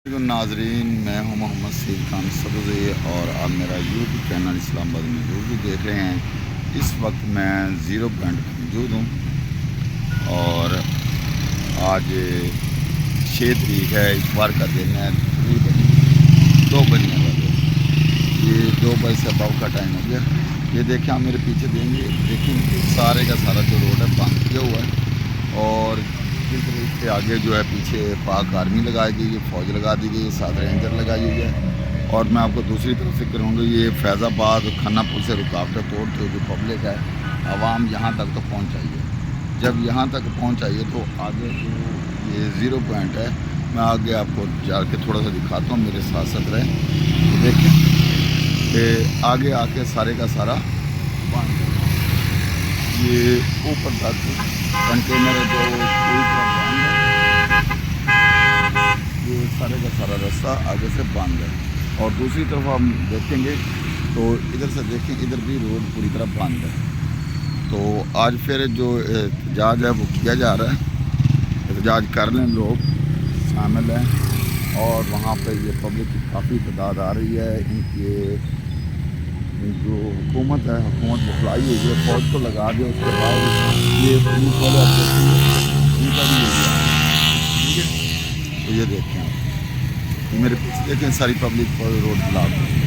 ناظرین، میں ہوں محمد سید خان سبزی اور آپ میرا یوٹیوب چینل اسلام آباد میں جو بھی دیکھ رہے ہیں۔ اس وقت میں زیرو پوائنٹ پر موجود ہوں اور آج 6 تاریخ ہے، اتوار کا دن ہے، تقریباً 2 بجنے والے، یہ 2 بجے سے ابو کا ٹائم ہو گیا۔ یہ دیکھیں آپ میرے پیچھے دیں گے، دیکھیں سارے کا سارا جو روڈ ہے بند کیا ہوا ہے اور اس کے آگے جو ہے پیچھے پاک آرمی لگائی گئی ہے، فوج لگا دی گئی ہے، 7 رینجر لگائی گئی ہے۔ اور میں آپ کو دوسری طرف سے کروں گا، یہ فیض آباد کھنہ پل سے رکاوٹیں توڑتے ہوئے جو پبلک ہے، عوام یہاں تک تو پہنچ چاہیے۔ جب یہاں تک پہنچ چاہیے تو آگے جو یہ زیرو پوائنٹ ہے، میں آگے آپ کو جا کے تھوڑا سا دکھاتا ہوں، میرے ساتھ ساتھ رہیں۔ دیکھیں کہ آگے آ کے سارے کا سارا بند ہے، یہ اوپر تک کنٹینر ہے جو پوری طرح بند ہے، یہ سارے کا سارا رستہ آگے سے بند ہے۔ اور دوسری طرف ہم دیکھیں گے تو ادھر سے دیکھیں، ادھر بھی روڈ پوری طرح بند ہے۔ تو آج پھر جو احتجاج ہے وہ کیا جا رہا ہے، احتجاج کر لیں، لوگ شامل ہیں اور وہاں پہ یہ پبلک کی کافی تعداد آ رہی ہے۔ ان کے جو حکومت ہے، حکومت بخلائی ہوئی ہے، فوج کو لگا دیا، اس کے بعد یہ پولیس والے آپ دیکھیں گے، ان کا بھی ہو گیا، ٹھیک ہے۔ تو یہ دیکھیں آپ، یہ میرے پیچھے دیکھیں، ساری پبلک پر روڈ بلاک ہے۔